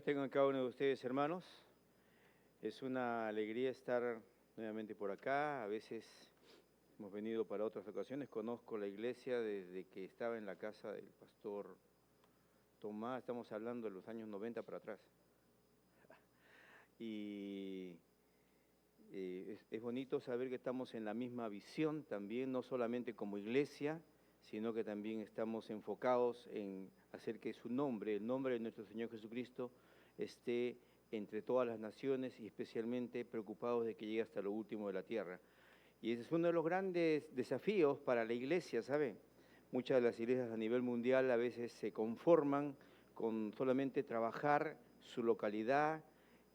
tengan cada uno de ustedes, hermanos. Es una alegría estar nuevamente por acá. A veces hemos venido para otras ocasiones. Conozco la iglesia desde que estaba en la casa del pastor Tomás. Estamos hablando de los años 90 para atrás. Y es bonito saber que estamos en la misma visión también, no solamente como iglesia, sino que también estamos enfocados en hacer que su nombre, el nombre de nuestro Señor Jesucristo, esté entre todas las naciones y especialmente preocupados de que llegue hasta lo último de la tierra. Y ese es uno de los grandes desafíos para la iglesia, ¿sabe? Muchas de las iglesias a nivel mundial a veces se conforman con solamente trabajar su localidad,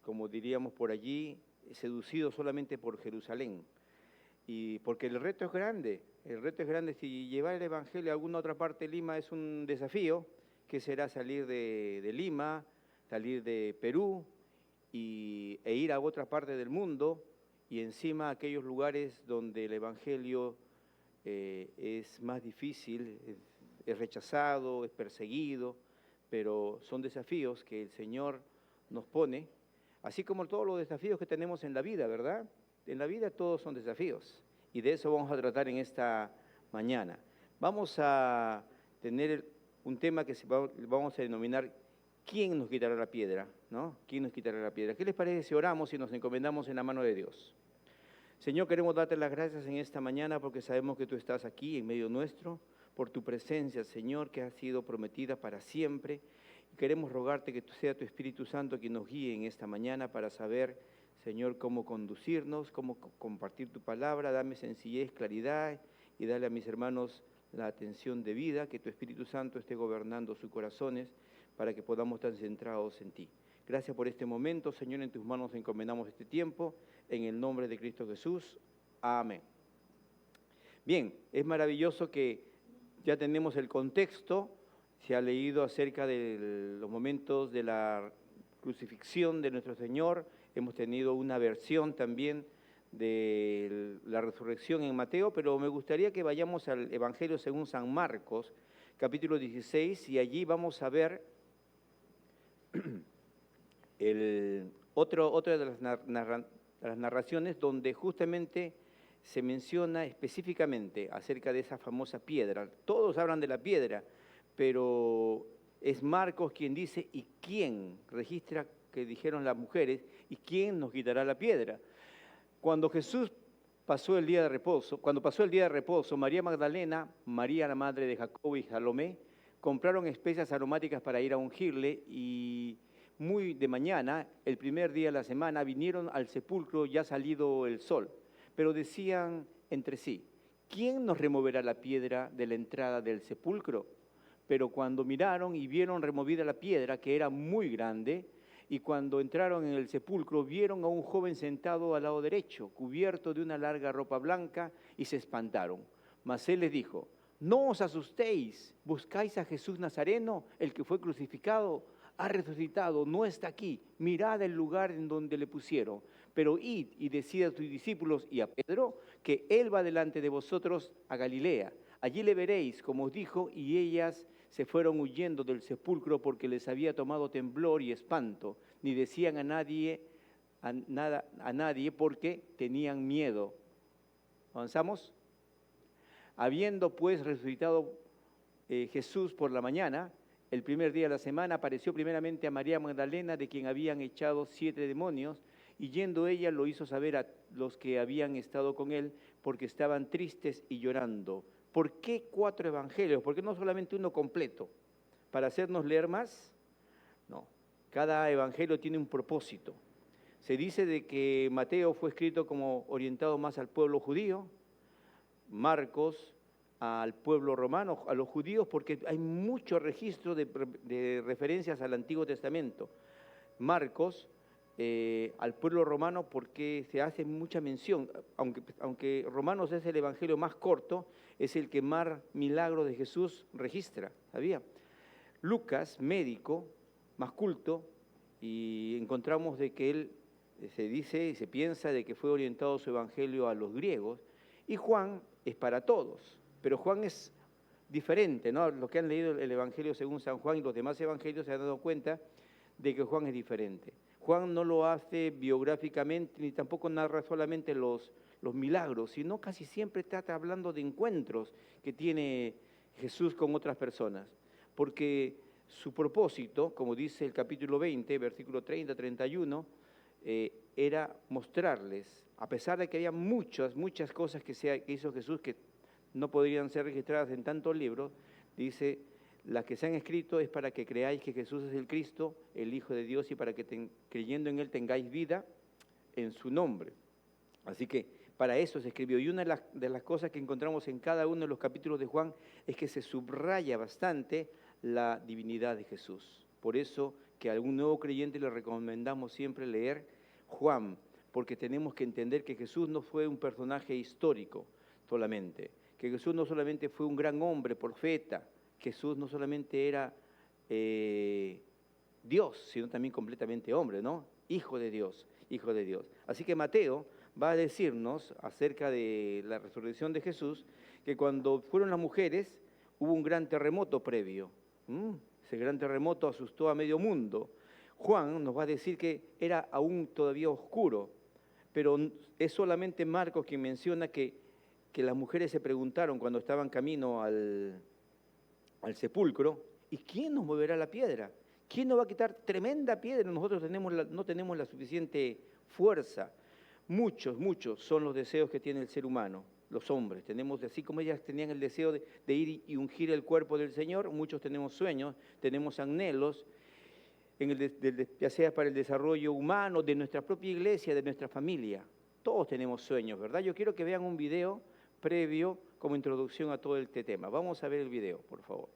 como diríamos por allí, seducidos solamente por Jerusalén. Y porque el reto es grande. Si llevar el Evangelio a alguna otra parte de Lima es un desafío, que será salir de Lima, salir de Perú e ir a otra parte del mundo, y encima aquellos lugares donde el Evangelio es más difícil, es rechazado, es perseguido, pero son desafíos que el Señor nos pone, así como todos los desafíos que tenemos en la vida, ¿verdad? En la vida todos son desafíos, y de eso vamos a tratar en esta mañana. Vamos a tener un tema que vamos a denominar ¿quién nos quitará la piedra? ¿No? ¿Quién nos quitará la piedra? ¿Qué les parece si oramos y nos encomendamos en la mano de Dios? Señor, queremos darte las gracias en esta mañana porque sabemos que tú estás aquí en medio nuestro, por tu presencia, Señor, que ha sido prometida para siempre. Y queremos rogarte que sea tu Espíritu Santo quien nos guíe en esta mañana para saber, Señor, cómo conducirnos, cómo compartir tu palabra. Dame sencillez, claridad y dale a mis hermanos la atención debida, que tu Espíritu Santo esté gobernando sus corazones para que podamos estar centrados en ti. Gracias por este momento, Señor, en tus manos encomendamos este tiempo, en el nombre de Cristo Jesús. Amén. Bien, es maravilloso que ya tenemos el contexto, se ha leído acerca de los momentos de la crucifixión de nuestro Señor, hemos tenido una versión también de la resurrección en Mateo, pero me gustaría que vayamos al Evangelio según San Marcos, capítulo 16, y allí vamos a ver otra de las narraciones donde justamente se menciona específicamente acerca de esa famosa piedra. Todos hablan de la piedra, pero es Marcos quien dice, ¿y quién? Registra que dijeron las mujeres, ¿y quién nos quitará la piedra? Cuando pasó el día de reposo, María Magdalena, María la madre de Jacobo y Salomé, compraron especias aromáticas para ir a ungirle, y muy de mañana, el primer día de la semana, vinieron al sepulcro ya salido el sol, pero decían entre sí, ¿quién nos removerá la piedra de la entrada del sepulcro? Pero cuando miraron y vieron removida la piedra, que era muy grande, y cuando entraron en el sepulcro, vieron a un joven sentado al lado derecho, cubierto de una larga ropa blanca, y se espantaron. Mas él les dijo, no os asustéis, buscáis a Jesús Nazareno, el que fue crucificado, ha resucitado, no está aquí, mirad el lugar en donde le pusieron. Pero id y decid a tus discípulos y a Pedro, que él va delante de vosotros a Galilea. Allí le veréis, como os dijo, y ellas se fueron huyendo del sepulcro porque les había tomado temblor y espanto, ni decían a nadie porque tenían miedo. ¿Avanzamos? Habiendo pues resucitado Jesús por la mañana, el primer día de la semana, apareció primeramente a María Magdalena, de quien habían echado 7 demonios, y yendo ella lo hizo saber a los que habían estado con él, porque estaban tristes y llorando. ¿Por qué 4 evangelios? ¿Por qué no solamente uno completo? ¿Para hacernos leer más? No, cada evangelio tiene un propósito. Se dice de que Mateo fue escrito como orientado más al pueblo judío, Marcos al pueblo romano, a los judíos, porque hay mucho registro de referencias al Antiguo Testamento. Marcos al pueblo romano porque se hace mucha mención, aunque Romanos es el evangelio más corto, es el que más milagros de Jesús registra, ¿sabía? Lucas, médico, más culto, y encontramos de que él se dice y se piensa de que fue orientado su evangelio a los griegos, y Juan es para todos, pero Juan es diferente, ¿no? Los que han leído el evangelio según San Juan y los demás evangelios se han dado cuenta de que Juan es diferente. Juan no lo hace biográficamente, ni tampoco narra solamente los milagros, sino casi siempre está hablando de encuentros que tiene Jesús con otras personas. Porque su propósito, como dice el capítulo 20, versículo 30, 31, era mostrarles, a pesar de que había muchas cosas que hizo Jesús que no podrían ser registradas en tantos libros, dice, las que se han escrito es para que creáis que Jesús es el Cristo, el Hijo de Dios, y para que creyendo en Él tengáis vida en su nombre. Así que para eso se escribió. Y una de las cosas que encontramos en cada uno de los capítulos de Juan es que se subraya bastante la divinidad de Jesús. Por eso que a algún nuevo creyente le recomendamos siempre leer Juan, porque tenemos que entender que Jesús no fue un personaje histórico solamente, que Jesús no solamente fue un gran hombre, profeta, Jesús no solamente era Dios, sino también completamente hombre, ¿no? Hijo de Dios, Hijo de Dios. Así que Mateo va a decirnos acerca de la resurrección de Jesús, que cuando fueron las mujeres hubo un gran terremoto previo. Ese gran terremoto asustó a medio mundo. Juan nos va a decir que era aún todavía oscuro, pero es solamente Marcos quien menciona que las mujeres se preguntaron cuando estaban camino al sepulcro, ¿y quién nos moverá la piedra? ¿Quién nos va a quitar tremenda piedra? Nosotros no tenemos la suficiente fuerza. Muchos son los deseos que tiene el ser humano, los hombres. Tenemos, así como ellas tenían el deseo de ir y ungir el cuerpo del Señor, muchos tenemos sueños, tenemos anhelos, ya sea para el desarrollo humano, de nuestra propia iglesia, de nuestra familia. Todos tenemos sueños, ¿verdad? Yo quiero que vean un video previo como introducción a todo este tema. Vamos a ver el video, por favor.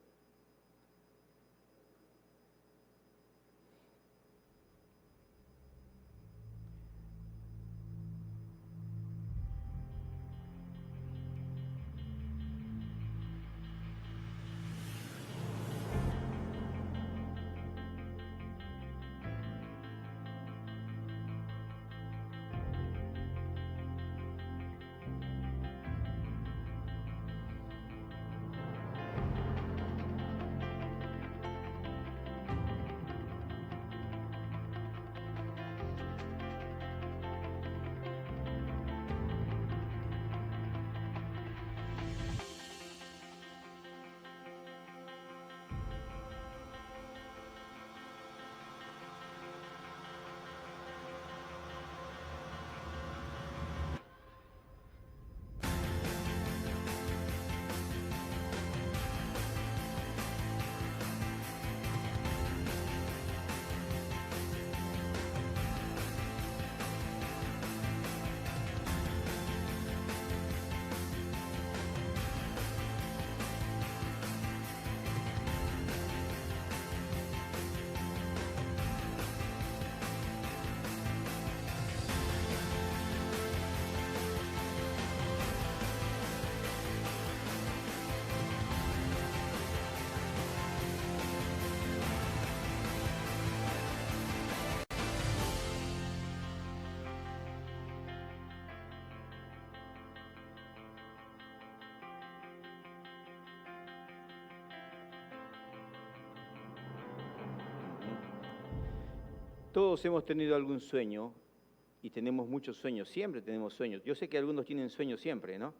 Todos hemos tenido algún sueño y tenemos muchos sueños, siempre tenemos sueños. Yo sé que algunos tienen sueños siempre, ¿no?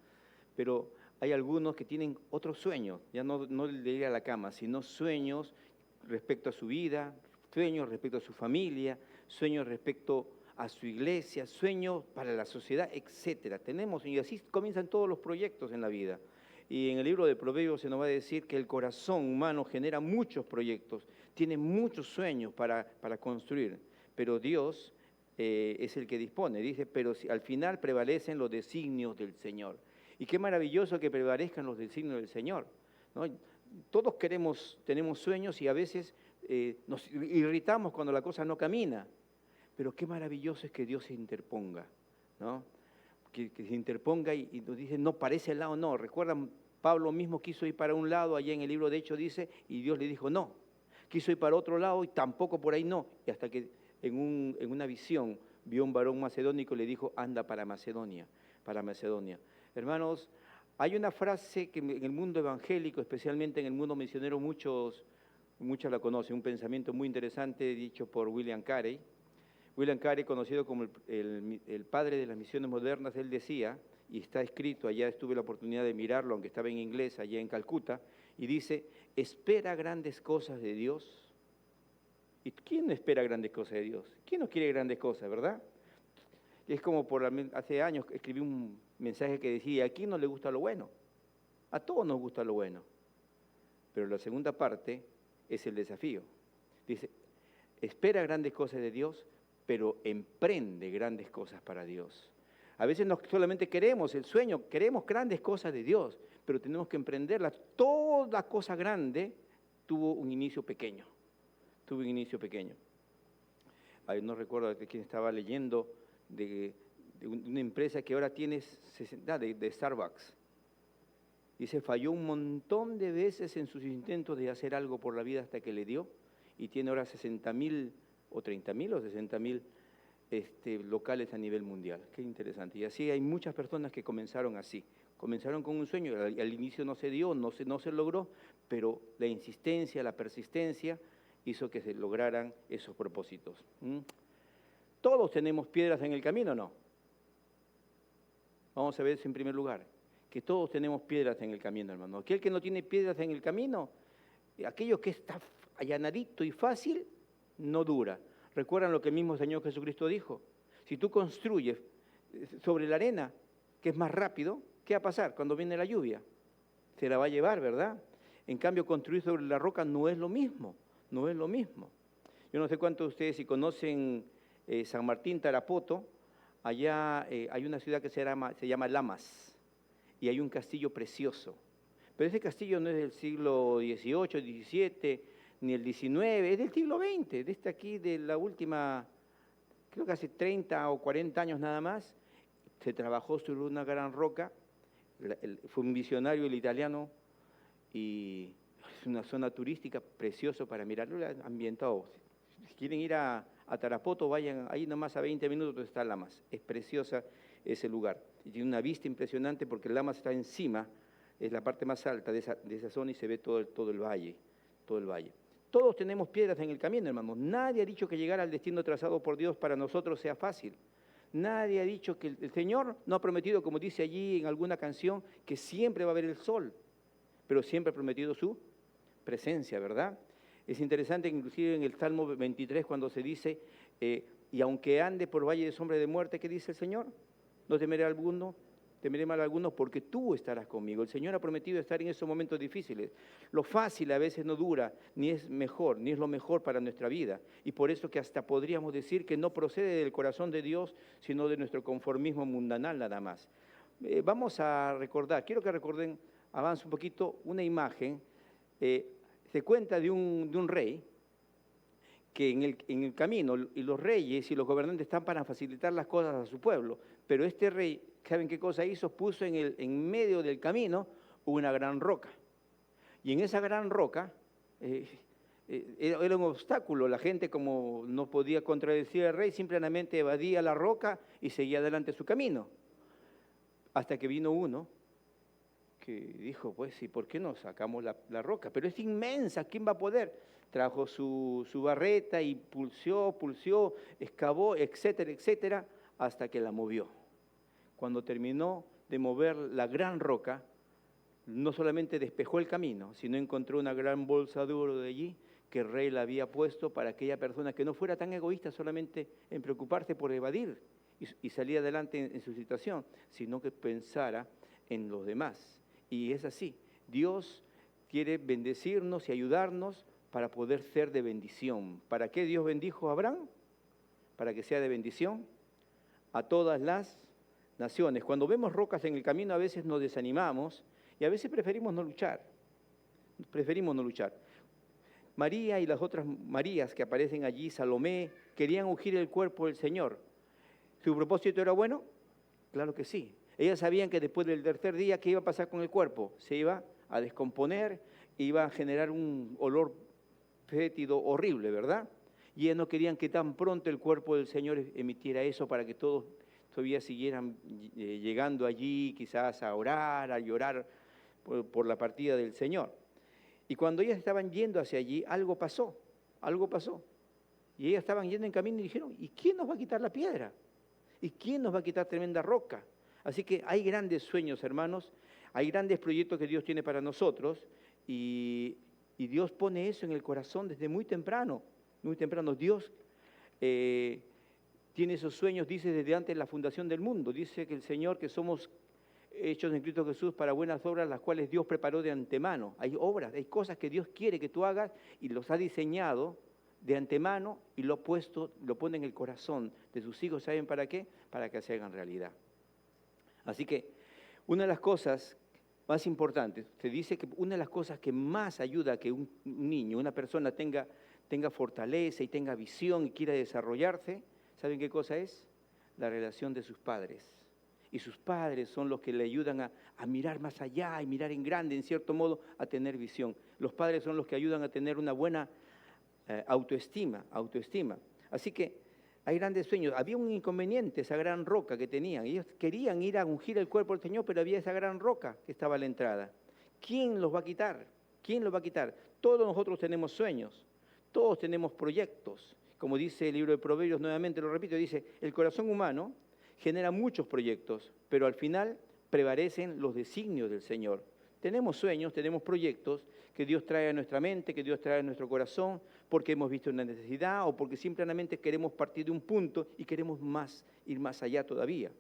Pero hay algunos que tienen otros sueños, ya no de ir a la cama, sino sueños respecto a su vida, sueños respecto a su familia, sueños respecto a su iglesia, sueños para la sociedad, etcétera. Y así comienzan todos los proyectos en la vida. Y en el libro de Proverbios se nos va a decir que el corazón humano genera muchos proyectos, tiene muchos sueños para construir, pero Dios es el que dispone. Dice, pero al final prevalecen los designios del Señor. Y qué maravilloso que prevalezcan los designios del Señor, ¿no? Todos tenemos sueños y a veces nos irritamos cuando la cosa no camina, pero qué maravilloso es que Dios se interponga, ¿no? Que se interponga y nos dice, no, para ese lado no. Recuerdan, Pablo mismo quiso ir para un lado, allá en el libro de Hechos dice, y Dios le dijo no. Quiso ir para otro lado y tampoco por ahí no. Y hasta que en una visión vio un varón macedónico y le dijo, anda para Macedonia. Hermanos, hay una frase que en el mundo evangélico, especialmente en el mundo misionero, muchos muchos la conocen, un pensamiento muy interesante dicho por William Carey. William Carey, conocido como el padre de las misiones modernas, él decía, y está escrito, allá tuve la oportunidad de mirarlo, aunque estaba en inglés, allá en Calcuta, y dice, espera grandes cosas de Dios. ¿Y quién no espera grandes cosas de Dios? ¿Quién no quiere grandes cosas, verdad? Es como hace años escribí un mensaje que decía, ¿a quién no le gusta lo bueno? A todos nos gusta lo bueno. Pero la segunda parte es el desafío. Dice, espera grandes cosas de Dios, pero emprende grandes cosas para Dios. A veces no solamente queremos el sueño, queremos grandes cosas de Dios, pero tenemos que emprenderlas. Toda cosa grande tuvo un inicio pequeño. Tuvo un inicio pequeño. Ay, no recuerdo de quién estaba leyendo, de una empresa que ahora tiene 60, de Starbucks. Dice, falló un montón de veces en sus intentos de hacer algo por la vida hasta que le dio, y tiene ahora 60.000 o 30.000 o 60.000 locales a nivel mundial. Qué interesante. Y así hay muchas personas que comenzaron así. Comenzaron con un sueño, al inicio no se dio, no se logró, pero la insistencia, la persistencia hizo que se lograran esos propósitos. ¿Todos tenemos piedras en el camino o no? Vamos a ver eso en primer lugar, que todos tenemos piedras en el camino, hermano. Aquel que no tiene piedras en el camino, aquello que está allanadito y fácil, no dura. ¿Recuerdan lo que el mismo Señor Jesucristo dijo? Si tú construyes sobre la arena, que es más rápido, ¿qué va a pasar cuando viene la lluvia? Se la va a llevar, ¿verdad? En cambio, construir sobre la roca no es lo mismo, no es lo mismo. Yo no sé cuántos de ustedes si conocen San Martín Tarapoto, allá hay una ciudad que se llama Lamas, y hay un castillo precioso. Pero ese castillo no es del siglo XVIII, XVII, ni el XIX, es del siglo XX, de aquí, de la última, creo que hace 30 o 40 años nada más, se trabajó sobre una gran roca, fue un visionario el italiano, y es una zona turística preciosa para mirarlo, ambientado. Si quieren ir a Tarapoto, vayan ahí nomás a 20 minutos está Lamas, es preciosa ese lugar. Y tiene una vista impresionante porque Lamas está encima, es la parte más alta de esa zona y se ve todo el valle, todo el valle. Todos tenemos piedras en el camino, hermanos. Nadie ha dicho que llegar al destino trazado por Dios para nosotros sea fácil. Nadie ha dicho que el Señor no ha prometido, como dice allí en alguna canción, que siempre va a haber el sol, pero siempre ha prometido su presencia, ¿verdad? Es interesante, inclusive en el Salmo 23, cuando se dice, y aunque ande por valle de sombra de muerte, ¿qué dice el Señor? No temeré mal a alguno, porque tú estarás conmigo. El Señor ha prometido estar en esos momentos difíciles. Lo fácil a veces no dura, ni es mejor, ni es lo mejor para nuestra vida. Y por eso que hasta podríamos decir que no procede del corazón de Dios, sino de nuestro conformismo mundanal nada más. Vamos a recordar, quiero que recuerden, avance un poquito, una imagen. Se cuenta de un rey que en el camino, y los reyes y los gobernantes están para facilitar las cosas a su pueblo, pero este rey, ¿saben qué cosa hizo? Puso en medio del camino una gran roca, y en esa gran roca era un obstáculo. La gente, como no podía contradecir al rey, simplemente evadía la roca y seguía adelante su camino, hasta que vino uno que dijo, pues, ¿y por qué no sacamos la roca? Pero es inmensa, ¿quién va a poder? Trajo su barreta y pulseó, excavó, etcétera, etcétera, hasta que la movió. Cuando terminó de mover la gran roca, no solamente despejó el camino, sino encontró una gran bolsa de oro de allí que el rey la había puesto para aquella persona que no fuera tan egoísta solamente en preocuparse por evadir y salir adelante en su situación, sino que pensara en los demás. Y es así, Dios quiere bendecirnos y ayudarnos para poder ser de bendición. ¿Para qué Dios bendijo a Abraham? Para que sea de bendición a todas las naciones. Cuando vemos rocas en el camino a veces nos desanimamos y a veces preferimos no luchar. María y las otras Marías que aparecen allí, Salomé, querían ungir el cuerpo del Señor. ¿Su propósito era bueno? Claro que sí. Ellas sabían que después del tercer día, ¿qué iba a pasar con el cuerpo? Se iba a descomponer, iba a generar un olor fétido horrible, ¿verdad? Y ellas no querían que tan pronto el cuerpo del Señor emitiera eso para que todos todavía siguieran llegando allí quizás a orar, a llorar por la partida del Señor. Y cuando ellas estaban yendo hacia allí, algo pasó. Y ellas estaban yendo en camino y dijeron, ¿y quién nos va a quitar la piedra? ¿Y quién nos va a quitar tremenda roca? Así que hay grandes sueños, hermanos, hay grandes proyectos que Dios tiene para nosotros y Dios pone eso en el corazón desde muy temprano, muy temprano. Dios tiene esos sueños, dice, desde antes de la fundación del mundo. Dice que el Señor, que somos hechos en Cristo Jesús para buenas obras, las cuales Dios preparó de antemano. Hay obras, hay cosas que Dios quiere que tú hagas y los ha diseñado de antemano y lo pone en el corazón de sus hijos. ¿Saben para qué? Para que se hagan realidad. Así que una de las cosas más importantes, se dice que una de las cosas que más ayuda a que un niño, una persona tenga fortaleza y tenga visión y quiera desarrollarse, ¿saben qué cosa es? La relación de sus padres. Y sus padres son los que le ayudan a mirar más allá y mirar en grande, en cierto modo, a tener visión. Los padres son los que ayudan a tener una buena autoestima. Así que hay grandes sueños. Había un inconveniente, esa gran roca que tenían. Ellos querían ir a ungir el cuerpo del Señor, pero había esa gran roca que estaba a la entrada. ¿Quién los va a quitar? ¿Quién los va a quitar? Todos nosotros tenemos sueños, todos tenemos proyectos. Como dice el libro de Proverbios, nuevamente lo repito, dice, el corazón humano genera muchos proyectos, pero al final prevalecen los designios del Señor. Tenemos sueños, tenemos proyectos que Dios trae a nuestra mente, que Dios trae a nuestro corazón, porque hemos visto una necesidad o porque simplemente queremos partir de un punto y queremos ir más allá todavía.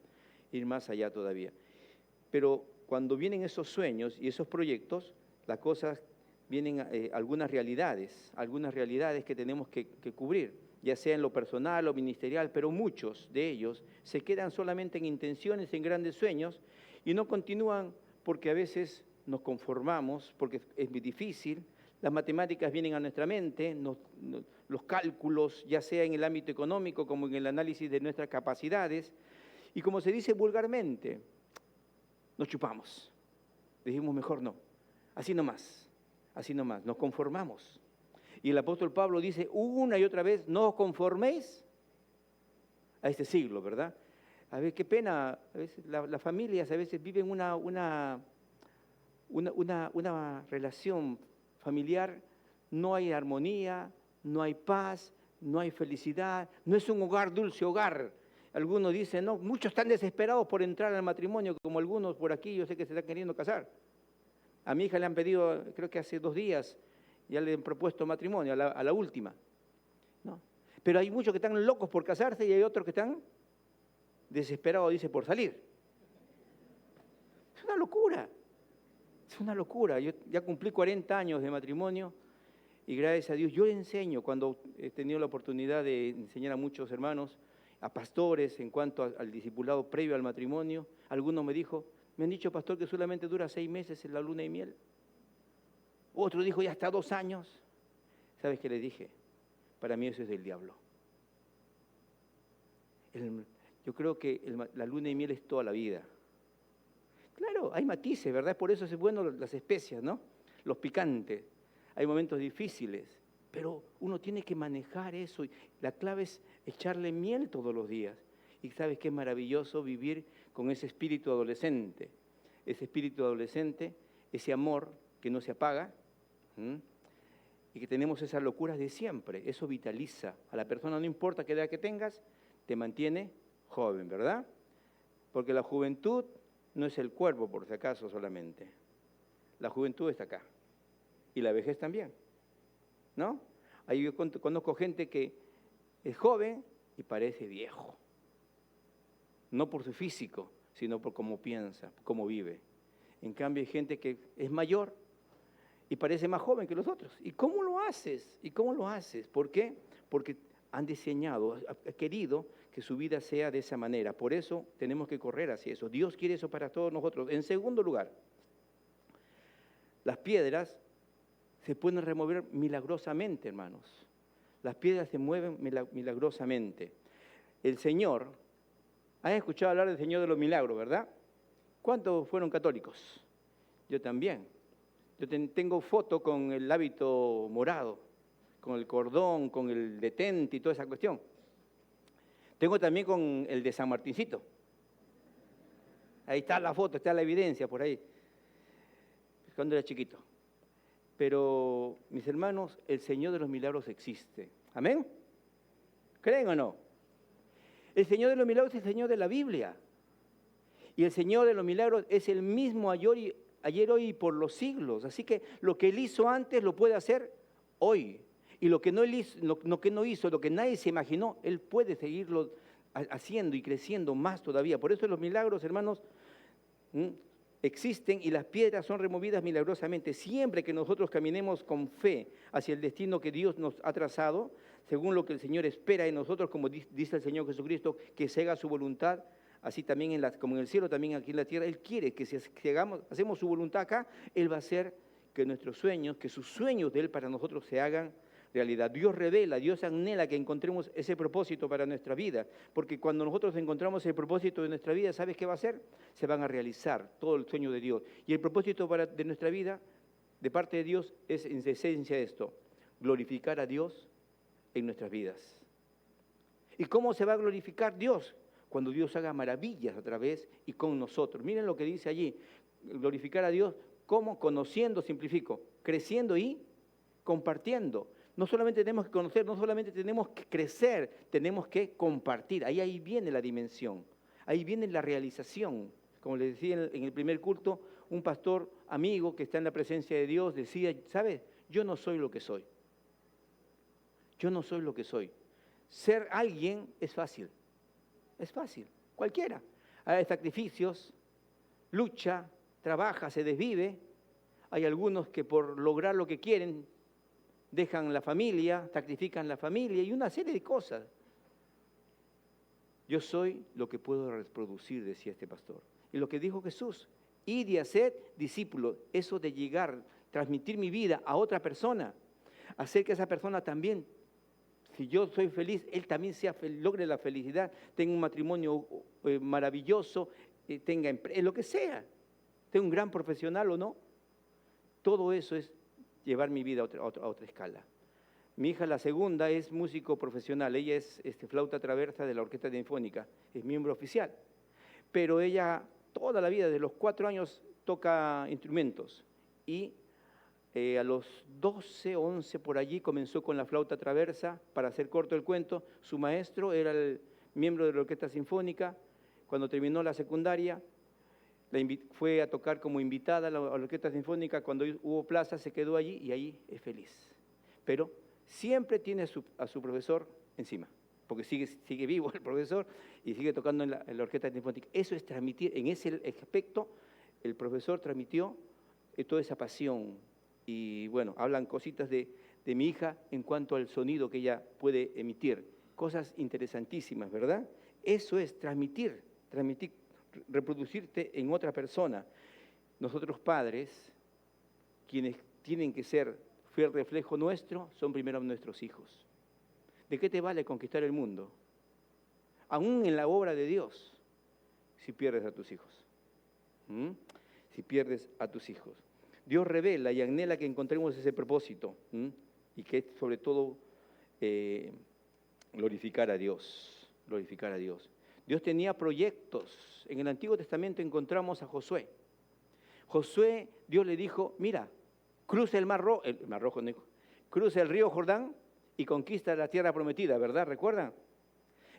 Pero cuando vienen esos sueños y esos proyectos, las cosas vienen algunas realidades que tenemos que cubrir, ya sea en lo personal o ministerial, pero muchos de ellos se quedan solamente en intenciones, en grandes sueños, y no continúan porque a veces nos conformamos, porque es muy difícil. Las matemáticas vienen a nuestra mente, los cálculos, ya sea en el ámbito económico como en el análisis de nuestras capacidades, y como se dice vulgarmente, nos chupamos. Dijimos mejor no, así nomás, nos conformamos. Y el apóstol Pablo dice una y otra vez, no os conforméis a este siglo, ¿verdad? A ver, qué pena, a veces las familias a veces viven una relación familiar, no hay armonía, no hay paz, no hay felicidad, no es un hogar, dulce hogar. Algunos dicen, no, muchos están desesperados por entrar al matrimonio, como algunos por aquí, yo sé que se están queriendo casar. A mi hija le han pedido, creo que hace 2 días, ya le han propuesto matrimonio, a la última, ¿no? Pero hay muchos que están locos por casarse y hay otros que están desesperados, dice, por salir. Es una locura. Yo ya cumplí 40 años de matrimonio y gracias a Dios yo le enseño, cuando he tenido la oportunidad de enseñar a muchos hermanos, a pastores en cuanto al discipulado previo al matrimonio. Algunos me han dicho, pastor, que solamente dura 6 meses en la luna de miel. Otro dijo, ya hasta 2 años. ¿Sabes qué le dije? Para mí eso es del diablo. Yo creo que la luna de miel es toda la vida. Claro, hay matices, ¿verdad? Por eso es bueno las especias, ¿no? Los picantes. Hay momentos difíciles, pero uno tiene que manejar eso. Y la clave es echarle miel todos los días. Y sabes qué es maravilloso vivir con ese espíritu adolescente. Ese amor que no se apaga, y que tenemos esas locuras de siempre. Eso vitaliza a la persona, no importa qué edad que tengas, te mantiene joven, ¿verdad? Porque la juventud no es el cuerpo, por si acaso, solamente. La juventud está acá. Y la vejez también, ¿no? Ahí yo conozco gente que es joven y parece viejo. No por su físico, sino por cómo piensa, cómo vive. En cambio, hay gente que es mayor y parece más joven que los otros. ¿Y cómo lo haces? ¿Por qué? Porque han diseñado, han querido que su vida sea de esa manera. Por eso tenemos que correr hacia eso. Dios quiere eso para todos nosotros. En segundo lugar, las piedras se pueden remover milagrosamente, hermanos. Las piedras se mueven milagrosamente. El Señor, ¿han escuchado hablar del Señor de los milagros, verdad? ¿Cuántos fueron católicos? Yo también. Yo tengo foto con el hábito morado, con el cordón, con el detente y toda esa cuestión. Tengo también con el de San Martincito. Ahí está la foto, está la evidencia por ahí. Cuando era chiquito. Pero, mis hermanos, el Señor de los milagros existe. ¿Amén? ¿Creen o no? El Señor de los milagros es el Señor de la Biblia. Y el Señor de los milagros es el mismo ayer, hoy y por los siglos. Así que lo que Él hizo antes lo puede hacer hoy. Y lo que no hizo, lo que nadie se imaginó, Él puede seguirlo haciendo y creciendo más todavía. Por eso los milagros, hermanos, existen y las piedras son removidas milagrosamente. Siempre que nosotros caminemos con fe hacia el destino que Dios nos ha trazado, según lo que el Señor espera de nosotros, como dice el Señor Jesucristo, que se haga su voluntad, así también como en el cielo, también aquí en la tierra. Él quiere que si hacemos su voluntad acá, Él va a hacer que nuestros sueños, que sus sueños de Él para nosotros se hagan realidad. Dios revela, Dios anhela que encontremos ese propósito para nuestra vida, porque cuando nosotros encontramos el propósito de nuestra vida, ¿sabes qué va a hacer? Se van a realizar todo el sueño de Dios. Y el propósito de nuestra vida, de parte de Dios, es en esencia esto: glorificar a Dios en nuestras vidas. ¿Y cómo se va a glorificar Dios? Cuando Dios haga maravillas a través y con nosotros. Miren lo que dice allí: glorificar a Dios, ¿cómo? Conociendo, simplifico, creciendo y compartiendo. No solamente tenemos que conocer, no solamente tenemos que crecer, tenemos que compartir. Ahí viene la dimensión, ahí viene la realización. Como les decía en el primer culto, un pastor amigo que está en la presencia de Dios decía, ¿sabes? Yo no soy lo que soy. Yo no soy lo que soy. Ser alguien es fácil, cualquiera. Hay sacrificios, lucha, trabaja, se desvive. Hay algunos que por lograr lo que quieren, dejan la familia, sacrifican la familia y una serie de cosas. Yo soy lo que puedo reproducir, decía este pastor. Y lo que dijo Jesús, id y haced discípulos, eso de llegar, transmitir mi vida a otra persona, hacer que esa persona también, si yo soy feliz, él también logre la felicidad, tenga un matrimonio maravilloso, tenga empresa, lo que sea, tenga un gran profesional o no. Todo eso es llevar mi vida a otra escala. Mi hija, la segunda, es músico profesional. Ella es flauta traversa de la Orquesta Sinfónica, es miembro oficial. Pero ella toda la vida, desde los 4 años, toca instrumentos. Y a los 12, 11 por allí comenzó con la flauta traversa. Para hacer corto el cuento, su maestro era el miembro de la Orquesta Sinfónica. Cuando terminó la secundaria, fue a tocar como invitada a la Orquesta Sinfónica. Cuando hubo plaza, se quedó allí y ahí es feliz. Pero siempre tiene a su profesor encima, porque sigue vivo el profesor y sigue tocando en la Orquesta Sinfónica. Eso es transmitir, en ese aspecto, el profesor transmitió toda esa pasión. Y bueno, hablan cositas de mi hija en cuanto al sonido que ella puede emitir. Cosas interesantísimas, ¿verdad? Eso es transmitir, reproducirte en otra persona. Nosotros padres, quienes tienen que ser fiel reflejo nuestro, son primero nuestros hijos. ¿De qué te vale conquistar el mundo? Aún en la obra de Dios, si pierdes a tus hijos. Si pierdes a tus hijos. Dios revela y anhela que encontremos ese propósito y que sobre todo glorificar a Dios. Dios tenía proyectos. En el Antiguo Testamento encontramos a Josué. Josué, Dios le dijo, mira, cruza el Mar Rojo, cruza el río Jordán y conquista la tierra prometida, ¿verdad? ¿Recuerdan?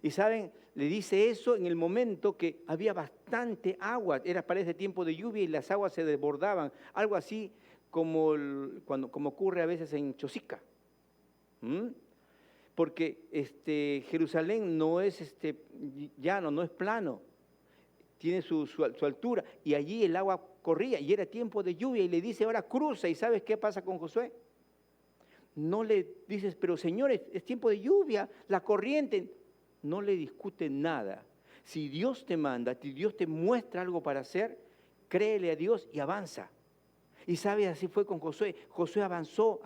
Y saben, le dice eso en el momento que había bastante agua, era para ese tiempo de lluvia y las aguas se desbordaban, algo así como ocurre a veces en Chosica. Porque Jerusalén no es llano, no es plano, tiene su altura y allí el agua corría y era tiempo de lluvia y le dice ahora cruza. ¿Y sabes qué pasa con Josué? No le dices, pero Señor, es tiempo de lluvia, la corriente. No le discute nada. Si Dios te manda, si Dios te muestra algo para hacer, créele a Dios y avanza. Y sabes, así fue con Josué. Josué avanzó,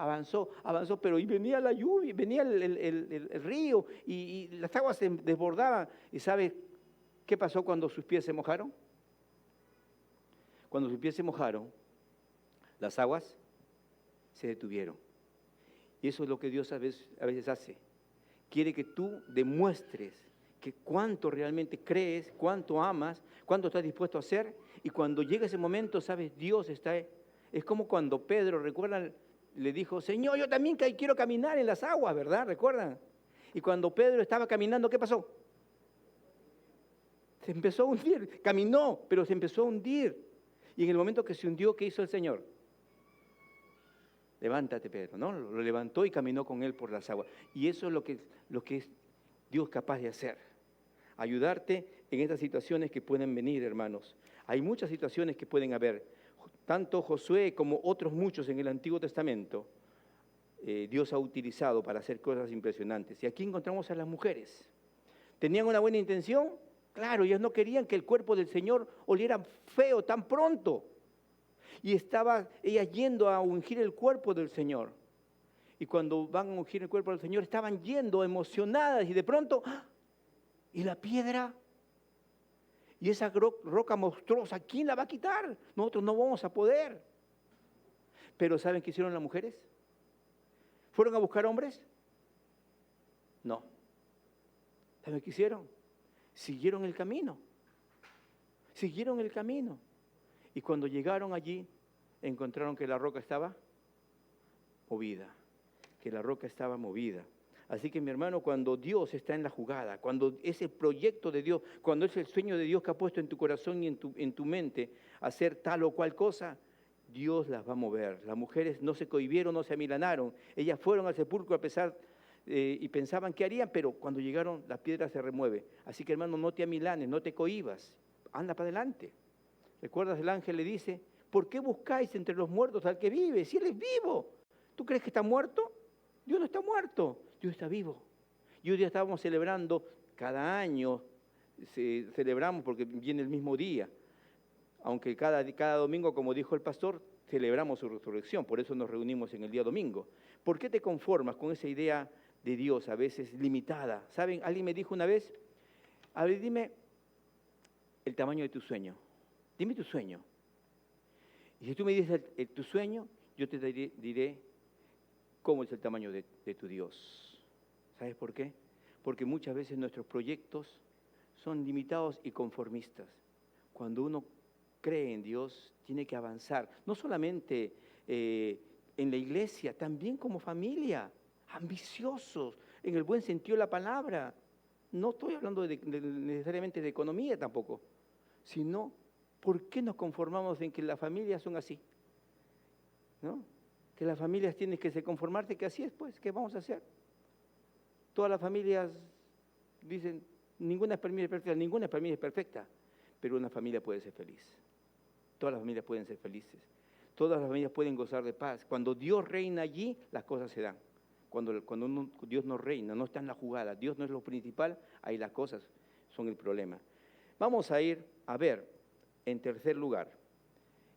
pero y venía la lluvia, venía el río y las aguas se desbordaban. ¿Y sabes qué pasó cuando sus pies se mojaron? Cuando sus pies se mojaron, las aguas se detuvieron. Y eso es lo que Dios a veces hace. Quiere que tú demuestres que cuánto realmente crees, cuánto amas, cuánto estás dispuesto a hacer. Y cuando llega ese momento, sabes, Dios está. Es como cuando Pedro, ¿recuerdan le dijo, Señor, yo también quiero caminar en las aguas, ¿verdad? ¿Recuerdan? Y cuando Pedro estaba caminando, ¿qué pasó? Se empezó a hundir, caminó, pero se empezó a hundir. Y en el momento que se hundió, ¿qué hizo el Señor? Levántate, Pedro, ¿no? Lo levantó y caminó con él por las aguas. Y eso es lo que es Dios capaz de hacer. Ayudarte en estas situaciones que pueden venir, hermanos. Hay muchas situaciones que pueden haber. Tanto Josué como otros muchos en el Antiguo Testamento, Dios ha utilizado para hacer cosas impresionantes. Y aquí encontramos a las mujeres. ¿Tenían una buena intención? Claro, ellas no querían que el cuerpo del Señor oliera feo tan pronto. Y estaba ellas yendo a ungir el cuerpo del Señor. Y cuando van a ungir el cuerpo del Señor, estaban yendo emocionadas y de pronto, ¡ah! ¿Y la piedra? Y esa roca monstruosa, ¿quién la va a quitar? Nosotros no vamos a poder. Pero ¿saben qué hicieron las mujeres? ¿Fueron a buscar hombres? No. ¿Saben qué hicieron? Siguieron el camino. Siguieron el camino. Y cuando llegaron allí, encontraron que la roca estaba movida. Que la roca estaba movida. Así que mi hermano, cuando Dios está en la jugada, cuando es el proyecto de Dios, cuando es el sueño de Dios que ha puesto en tu corazón y en tu mente hacer tal o cual cosa, Dios las va a mover. Las mujeres no se cohibieron, no se amilanaron. Ellas fueron al sepulcro a pesar y pensaban qué harían, pero cuando llegaron la piedra se remueve. Así que hermano, no te amilanes, no te cohibas, anda para adelante. ¿Recuerdas? El ángel le dice, ¿por qué buscáis entre los muertos al que vive? Si él es vivo. ¿Tú crees que está muerto? Dios no está muerto, Dios está vivo. Y hoy día estábamos celebrando, cada año celebramos porque viene el mismo día. Aunque cada domingo, como dijo el pastor, celebramos su resurrección, por eso nos reunimos en el día domingo. ¿Por qué te conformas con esa idea de Dios a veces limitada? ¿Saben? Alguien me dijo una vez, a ver, dime el tamaño de tu sueño. Dime tu sueño. Y si tú me dices tu sueño, yo te diré cómo es el tamaño de tu Dios. ¿Sabes por qué? Porque muchas veces nuestros proyectos son limitados y conformistas. Cuando uno cree en Dios, tiene que avanzar. No solamente en la iglesia, también como familia. Ambiciosos, en el buen sentido de la palabra. No estoy hablando necesariamente de economía tampoco, sino ¿por qué nos conformamos en que las familias son así? ¿No? Que las familias tienen que conformarse que así es, pues, ¿qué vamos a hacer? Todas las familias dicen, ninguna familia es perfecta, pero una familia puede ser feliz. Todas las familias pueden ser felices. Todas las familias pueden gozar de paz. Cuando Dios reina allí, las cosas se dan. Cuando Dios no reina, no está en la jugada, Dios no es lo principal, ahí las cosas son el problema. Vamos a ir a ver, en tercer lugar,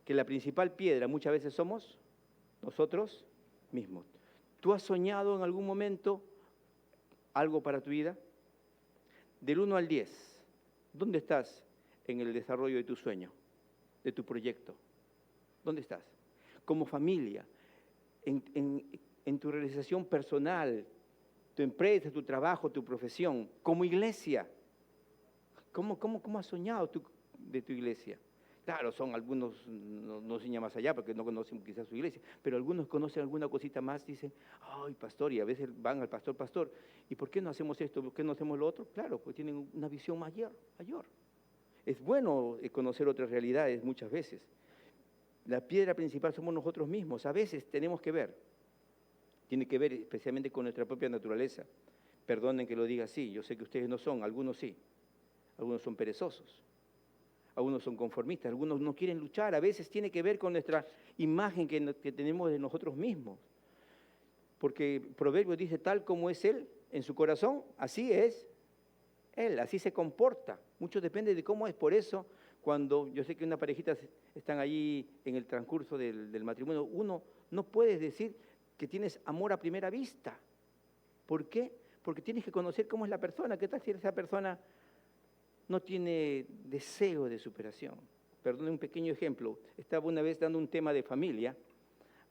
que la principal piedra muchas veces somos nosotros mismos. ¿Tú has soñado en algún momento algo para tu vida? Del 1 al 10, ¿dónde estás en el desarrollo de tu sueño, de tu proyecto? ¿Dónde estás? Como familia, en tu realización personal, tu empresa, tu trabajo, tu profesión, como iglesia. ¿Cómo has soñado tú de tu iglesia? Claro, son algunos, no sueñan más allá porque no conocen quizás su iglesia, pero algunos conocen alguna cosita más, dicen, ay, pastor, y a veces van al pastor, ¿y por qué no hacemos esto? ¿Por qué no hacemos lo otro? Claro, pues tienen una visión mayor. Es bueno conocer otras realidades muchas veces. La piedra principal somos nosotros mismos, a veces tenemos que ver, tiene que ver especialmente con nuestra propia naturaleza. Perdonen que lo diga así, yo sé que ustedes no son, algunos sí, algunos son perezosos. Algunos son conformistas, algunos no quieren luchar, a veces tiene que ver con nuestra imagen que tenemos de nosotros mismos. Porque Proverbios dice, tal como es Él en su corazón, así es Él, así se comporta. Mucho depende de cómo es, por eso cuando yo sé que una parejita están allí en el transcurso del matrimonio, uno no puede decir que tienes amor a primera vista. ¿Por qué? Porque tienes que conocer cómo es la persona, qué tal si esa persona no tiene deseo de superación. Perdone un pequeño ejemplo. Estaba una vez dando un tema de familia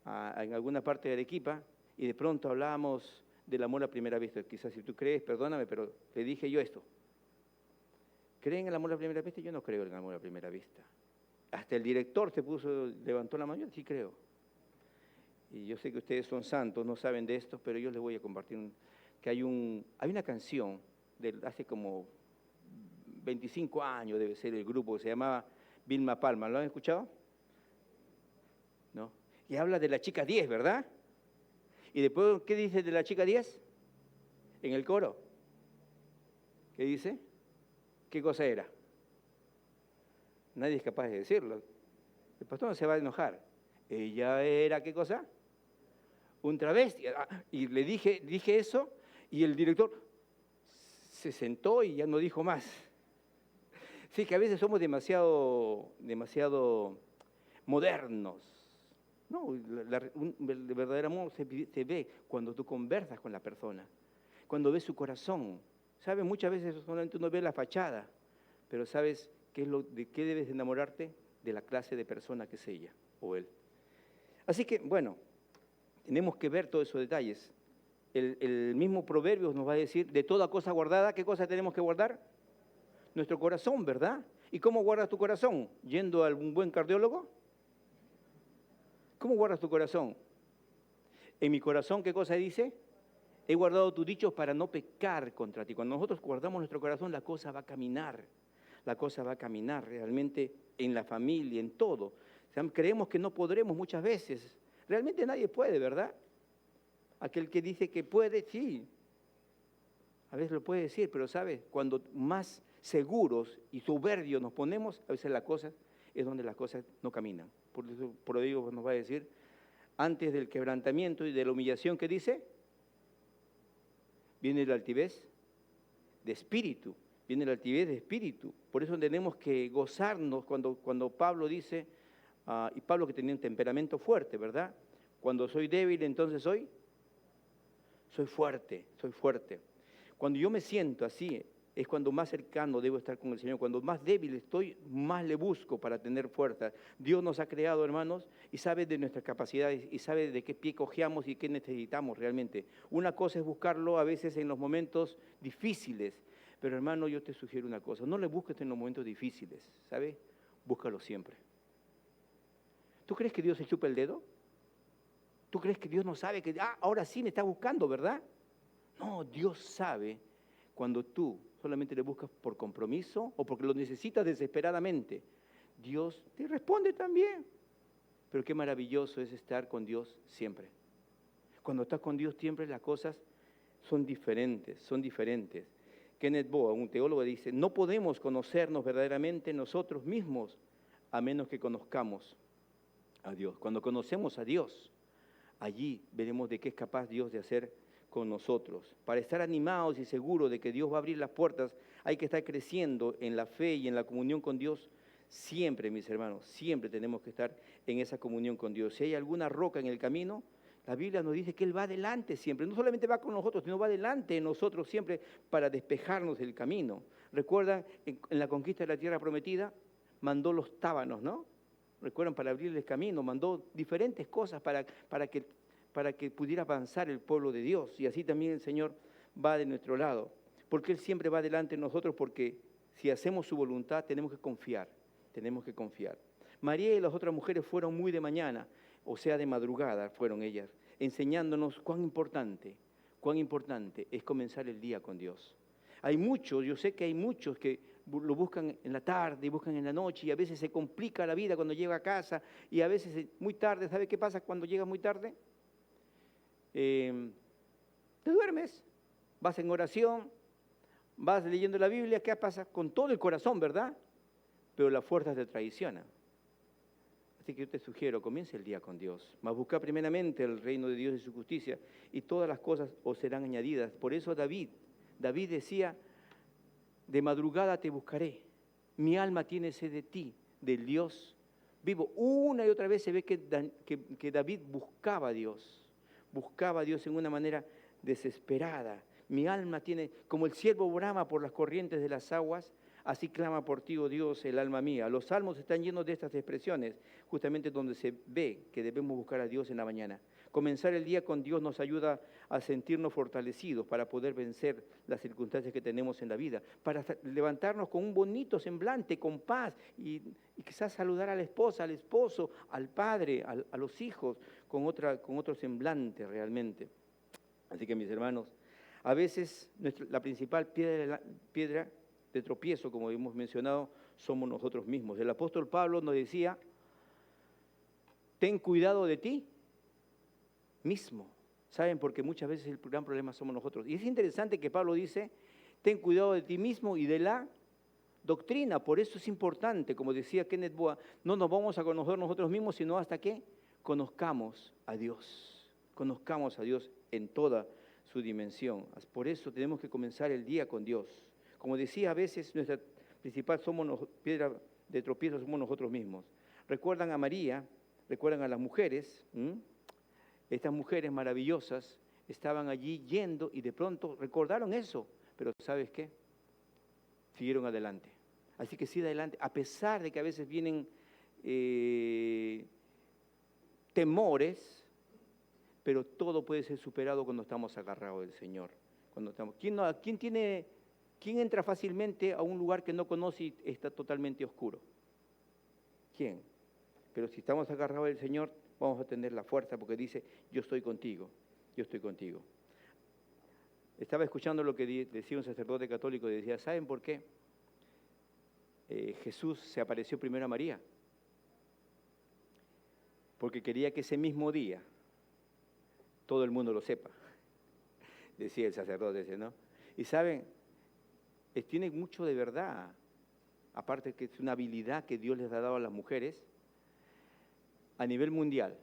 en alguna parte de Arequipa y de pronto hablábamos del amor a primera vista. Quizás si tú crees, perdóname, pero te dije yo esto. ¿Creen en el amor a primera vista? Yo no creo en el amor a primera vista. Hasta el director levantó la mano, sí creo. y yo sé que ustedes son santos, no saben de esto, pero yo les voy a compartir que hay una canción de hace como 25 años, debe ser el grupo, que se llamaba Vilma Palma. ¿Lo han escuchado? ¿No? Y habla de la chica 10, ¿verdad? Y después, ¿qué dice de la chica 10? En el coro. ¿Qué dice? ¿Qué cosa era? Nadie es capaz de decirlo. El pastor no se va a enojar. Ella era, ¿qué cosa? Un travesti. Y le dije eso, y el director se sentó y ya no dijo más. Sí, que a veces somos demasiado modernos. No, el verdadero amor se ve cuando tú conversas con la persona, cuando ves su corazón. ¿Sabes? Muchas veces solamente uno ve la fachada, pero ¿sabes de qué debes enamorarte? De la clase de persona que es ella o él. Así que, bueno, tenemos que ver todos esos detalles. El mismo Proverbios nos va a decir, de toda cosa guardada, ¿qué cosa tenemos que guardar? Nuestro corazón, ¿verdad? ¿Y cómo guardas tu corazón? ¿Yendo a un buen cardiólogo? ¿Cómo guardas tu corazón? En mi corazón, ¿qué cosa dice? He guardado tus dichos para no pecar contra ti. Cuando nosotros guardamos nuestro corazón, la cosa va a caminar. La cosa va a caminar realmente en la familia, en todo. O sea, creemos que no podremos muchas veces. Realmente nadie puede, ¿verdad? Aquel que dice que puede, sí. A veces lo puede decir, pero ¿sabes? Cuando más seguros y soberbios nos ponemos, a veces es donde las cosas no caminan. Por eso Proverbios nos va a decir, antes del quebrantamiento y de la humillación, ¿qué dice? Viene la altivez de espíritu, viene la altivez de espíritu. Por eso tenemos que gozarnos cuando Pablo dice, y Pablo que tenía un temperamento fuerte, ¿verdad? Cuando soy débil, entonces soy fuerte, soy fuerte. Cuando yo me siento así, es cuando más cercano debo estar con el Señor. Cuando más débil estoy, más le busco para tener fuerza. Dios nos ha creado, hermanos, y sabe de nuestras capacidades y sabe de qué pie cojeamos y qué necesitamos realmente. Una cosa es buscarlo a veces en los momentos difíciles, pero hermano, yo te sugiero una cosa, no le busques en los momentos difíciles, ¿sabes? Búscalo siempre. ¿Tú crees que Dios se chupa el dedo? ¿Tú crees que Dios no sabe que, ahora sí me está buscando, ¿verdad? No, Dios sabe cuando tú solamente le buscas por compromiso o porque lo necesitas desesperadamente. Dios te responde también. Pero qué maravilloso es estar con Dios siempre. Cuando estás con Dios siempre las cosas son diferentes, son diferentes. Kenneth Boa, un teólogo, dice, no podemos conocernos verdaderamente nosotros mismos a menos que conozcamos a Dios. Cuando conocemos a Dios, allí veremos de qué es capaz Dios de hacer con nosotros. Para estar animados y seguros de que Dios va a abrir las puertas, hay que estar creciendo en la fe y en la comunión con Dios siempre, mis hermanos. Siempre tenemos que estar en esa comunión con Dios. Si hay alguna roca en el camino, la Biblia nos dice que Él va adelante siempre. No solamente va con nosotros, sino va adelante de nosotros siempre para despejarnos del camino. ¿Recuerdan en la conquista de la tierra prometida? Mandó los tábanos, ¿no? ¿Recuerdan? Para abrirles camino, mandó diferentes cosas para que pudiera avanzar el pueblo de Dios. Y así también el Señor va de nuestro lado. Porque Él siempre va delante de nosotros, porque si hacemos su voluntad tenemos que confiar. Tenemos que confiar. María y las otras mujeres fueron muy de mañana, o sea, de madrugada fueron ellas, enseñándonos cuán importante es comenzar el día con Dios. Hay muchos, yo sé que hay muchos que lo buscan en la tarde y buscan en la noche y a veces se complica la vida cuando llega a casa y a veces muy tarde. ¿Sabe qué pasa cuando llegas muy tarde? Te duermes, vas en oración, vas leyendo la Biblia, ¿qué pasa? Con todo el corazón, ¿verdad? Pero las fuerzas te traicionan. Así que yo te sugiero, comience el día con Dios, mas busca primeramente el reino de Dios y su justicia, y todas las cosas os serán añadidas. Por eso David decía, de madrugada te buscaré, mi alma tiene sed de ti, del Dios vivo. Una y otra vez se ve que David buscaba a Dios en una manera desesperada. Mi alma tiene, como el ciervo brama por las corrientes de las aguas, así clama por ti, oh Dios, el alma mía. Los salmos están llenos de estas expresiones, justamente donde se ve que debemos buscar a Dios en la mañana. Comenzar el día con Dios nos ayuda a sentirnos fortalecidos para poder vencer las circunstancias que tenemos en la vida, para levantarnos con un bonito semblante, con paz, y quizás saludar a la esposa, al esposo, al padre, a los hijos, con otro semblante realmente. Así que, mis hermanos, a veces la principal piedra de tropiezo, como hemos mencionado, somos nosotros mismos. El apóstol Pablo nos decía, ten cuidado de ti mismo. ¿Saben? Porque muchas veces el gran problema somos nosotros. Y es interesante que Pablo dice, ten cuidado de ti mismo y de la doctrina. Por eso es importante, como decía Kenneth Boa, no nos vamos a conocer nosotros mismos, sino hasta que conozcamos a Dios. Conozcamos a Dios en toda su dimensión. Por eso tenemos que comenzar el día con Dios. Como decía, a veces nuestra principal piedra de tropiezo somos nosotros mismos. Recuerdan a María, recuerdan a las mujeres, Estas mujeres maravillosas estaban allí yendo y de pronto recordaron eso, pero ¿sabes qué? Siguieron adelante. Así que sigue adelante, a pesar de que a veces vienen temores, pero todo puede ser superado cuando estamos agarrados del Señor. ¿Quién entra fácilmente a un lugar que no conoce y está totalmente oscuro? ¿Quién? Pero si estamos agarrados del Señor, vamos a tener la fuerza porque dice, yo estoy contigo, yo estoy contigo. Estaba escuchando lo que decía un sacerdote católico y decía, ¿saben por qué Jesús se apareció primero a María? Porque quería que ese mismo día todo el mundo lo sepa, decía el sacerdote, ¿no? Y ¿saben? Tiene mucho de verdad, aparte que es una habilidad que Dios les ha dado a las mujeres, a nivel mundial.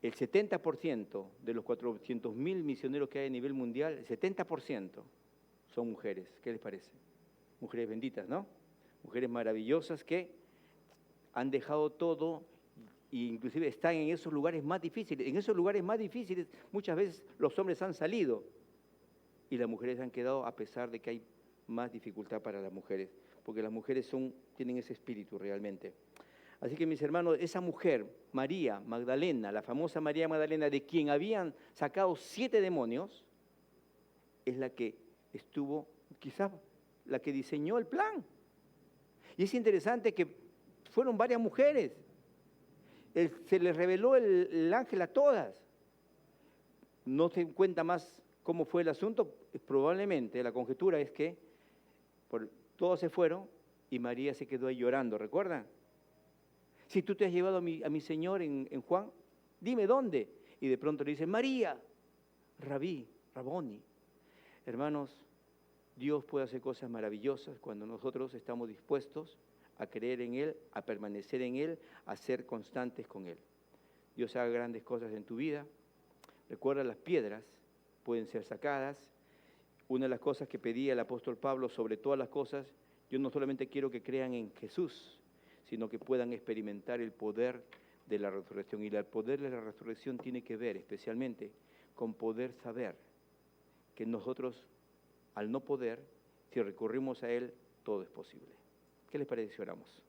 El 70% de los 400.000 misioneros que hay a nivel mundial, el 70% son mujeres. ¿Qué les parece? Mujeres benditas, ¿no? Mujeres maravillosas que han dejado todo e inclusive están en esos lugares más difíciles. En esos lugares más difíciles muchas veces los hombres han salido y las mujeres han quedado a pesar de que hay más dificultad para las mujeres, porque las mujeres tienen ese espíritu realmente. Así que, mis hermanos, esa mujer, María Magdalena, la famosa María Magdalena, de quien habían sacado 7 demonios, es la que estuvo, quizás la que diseñó el plan. Y es interesante que fueron varias mujeres. Se les reveló el ángel a todas. No se cuenta más cómo fue el asunto. Probablemente la conjetura es que todos se fueron y María se quedó ahí llorando, ¿recuerdan? Si tú te has llevado a mi Señor en Juan, dime dónde. Y de pronto le dicen, María, Raboni. Hermanos, Dios puede hacer cosas maravillosas cuando nosotros estamos dispuestos a creer en Él, a permanecer en Él, a ser constantes con Él. Dios haga grandes cosas en tu vida. Recuerda, las piedras pueden ser sacadas. Una de las cosas que pedía el apóstol Pablo sobre todas las cosas, yo no solamente quiero que crean en Jesús, sino que puedan experimentar el poder de la resurrección. Y el poder de la resurrección tiene que ver especialmente con poder saber que nosotros, al no poder, si recurrimos a Él, todo es posible. ¿Qué les parece si oramos?